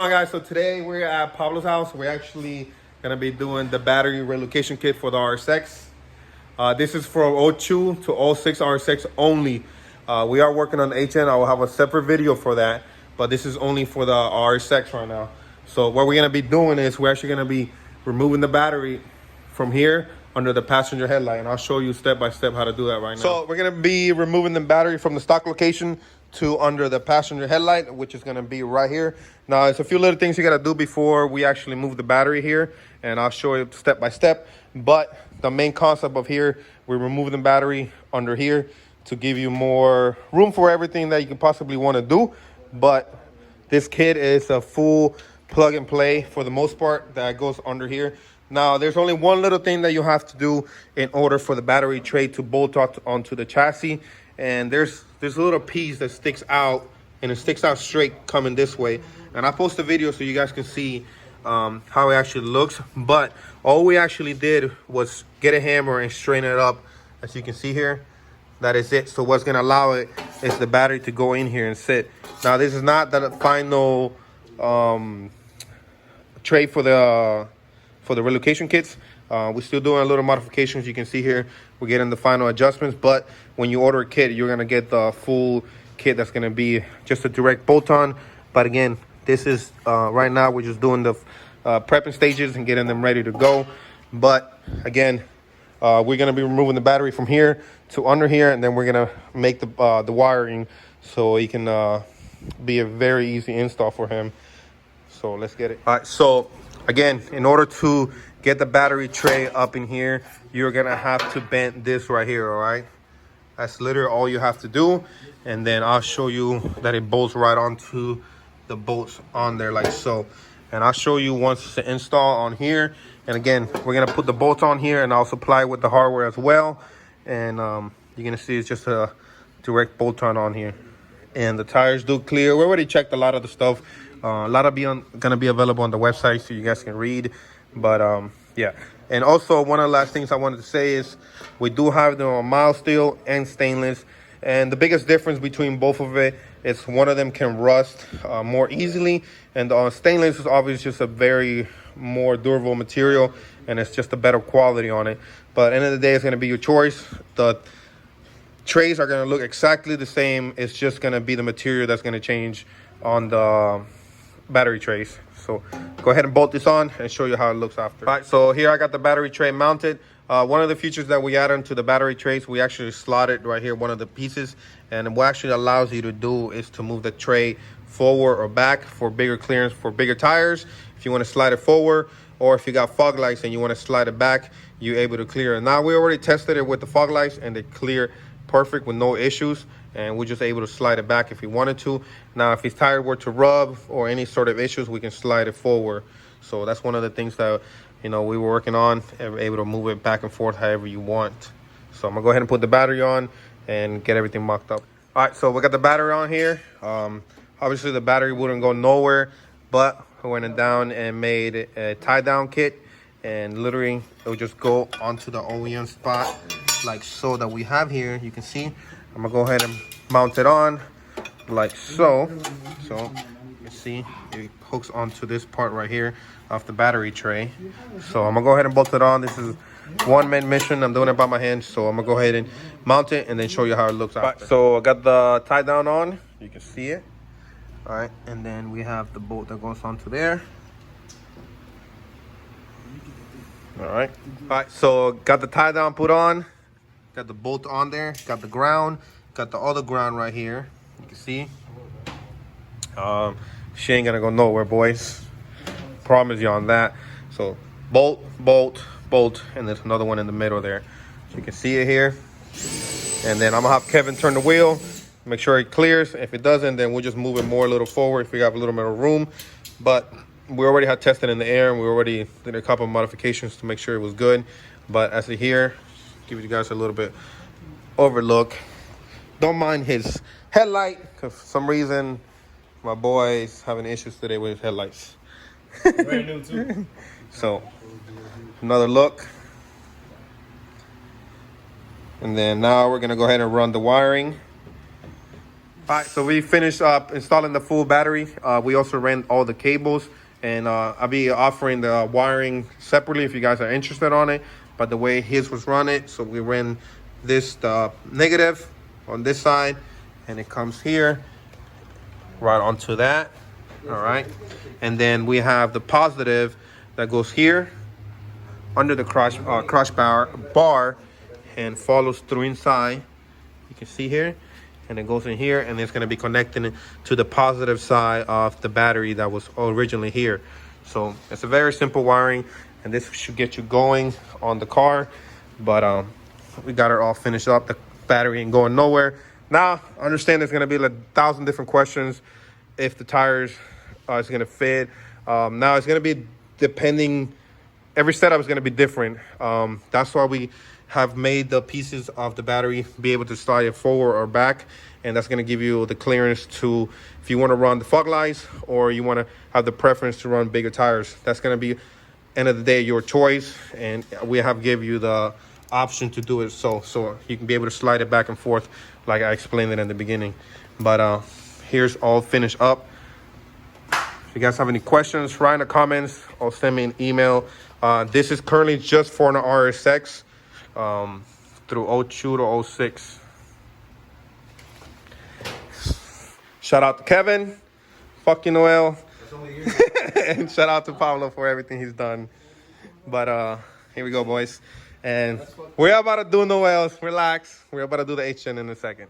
Hi guys, so today we're at Pablo's house. We're actually gonna be doing the battery relocation kit for the Rsx. This is from '02 to '06 Rsx only. We are working on the HN. I will have a separate video for that, but this is only for the Rsx right now. So what we're gonna be doing is we're actually gonna be removing the battery from here under the passenger headlight, and I'll show you step by step how to do that right now. So we're gonna be removing the battery from the stock location to under the passenger headlight, which is gonna be right here. Now, there's a few little things you gotta do before we actually move the battery here, and I'll show you step by step. But the main concept of here, we're removing the battery under here to give you more room for everything that you can possibly wanna do. But this kit is a full plug and play for the most part that goes under here. Now, there's only one little thing that you have to do in order for the battery tray to bolt onto the chassis. And there's a little piece that sticks out, and it sticks out straight coming this way. And I post a video so you guys can see how it actually looks. But all we actually did was get a hammer and straighten it up. As you can see here, that is it. So what's gonna allow it is the battery to go in here and sit. Now, this is not the final tray for the relocation kits. We're still doing a little modifications. You can see here we're getting the final adjustments, but when you order a kit, you're gonna get the full kit that's gonna be just a direct bolt-on. But again, this is right now we're just doing the prepping stages and getting them ready to go. But again, we're gonna be removing the battery from here to under here, and then we're gonna make the wiring so it can be a very easy install for him. So let's get it. All right, so again, in order to get the battery tray up in here, you're gonna have to bend this right here, all right? That's literally all you have to do. And then I'll show you that it bolts right onto the bolts on there like so. And I'll show you once it's installed on here. And again, we're gonna put the bolts on here, and I'll supply with the hardware as well. And you're gonna see it's just a direct bolt on here. And the tires do clear. We already checked a lot of the stuff. A lot of gonna be available on the website so you guys can read. But yeah. And also, one of the last things I wanted to say is we do have them on mild steel and stainless. And the biggest difference between both of it is one of them can rust more easily, and the stainless is obviously just a very more durable material, and it's just a better quality on it. But at the end of the day, it's gonna be your choice. The trays are gonna look exactly the same. It's just gonna be the material that's gonna change on the battery trays. So go ahead and bolt this on and show you how it looks after. All right, so here I got the battery tray mounted. One of the features that we add onto the battery trays, we actually slotted right here one of the pieces, and what actually allows you to do is to move the tray forward or back for bigger clearance for bigger tires. If you want to slide it forward, or if you got fog lights and you want to slide it back, you're able to clear it. Now, we already tested it with the fog lights and they clear perfect with no issues, and we're just able to slide it back if we wanted to. Now, if his tire were to rub or any sort of issues, we can slide it forward. So that's one of the things that, you know, we were working on, and we're able to move it back and forth however you want. So I'm gonna go ahead and put the battery on and get everything mocked up. All right, so we got the battery on here. Obviously the battery wouldn't go nowhere, but I went down and made a tie down kit, and literally it would just go onto the OEM spot like so that we have here. You can see I'm gonna go ahead and mount it on like so. So you can see it hooks onto this part right here off the battery tray. So I'm gonna go ahead and bolt it on. This is one-man mission. I'm doing it by my hand, so I'm gonna go ahead and mount it and then show you how it looks after. So I got the tie down on, you can see it. All right, and then we have the bolt that goes onto there. All right, so got the tie down put on, got the bolt on there, got the ground, got the other ground right here. You can see she ain't gonna go nowhere, boys, promise you on that. So bolt, bolt, bolt, and there's another one in the middle there, so you can see it here. And then I'm gonna have Kevin turn the wheel, make sure it clears. If it doesn't, then we'll just move it more a little forward if we have a little bit of room. But we already had tested in the air, and we already did a couple of modifications to make sure it was good. But as you hear, give you guys a little bit overlook. Don't mind his headlight, because for some reason my boy's having issues today with his headlights. Brand new too. So another look, and then now we're gonna go ahead and run the wiring. All right, so we finished up installing the full battery. We also ran all the cables, and I'll be offering the wiring separately if you guys are interested on it. But the way his was run it, so we ran this negative on this side, and it comes here right onto that. All right, and then we have the positive that goes here under the crush bar and follows through inside. You can see here. And it goes in here, and it's going to be connected to the positive side of the battery that was originally here. So it's a very simple wiring, and this should get you going on the car. But we got it all finished up. The battery ain't going nowhere. Now, I understand there's going to be like 1,000 different questions if the tires is going to fit. Now, it's going to be depending. Every setup is going to be different. That's why we have made the pieces of the battery be able to slide it forward or back, and that's going to give you the clearance to, if you want to run the fog lights or you want to have the preference to run bigger tires. That's going to be, end of the day, your choice, and we have give you the option to do it so you can be able to slide it back and forth like I explained it in the beginning. But here's all finished up. If you guys have any questions, write in the comments or send me an email. This is currently just for an Rsx through 02 to 06. Shout out to Kevin. Fuck you, Noel. And shout out to Pablo for everything he's done. But here we go, boys. And we're about to do Noel's. Relax. We're about to do the HN in a second.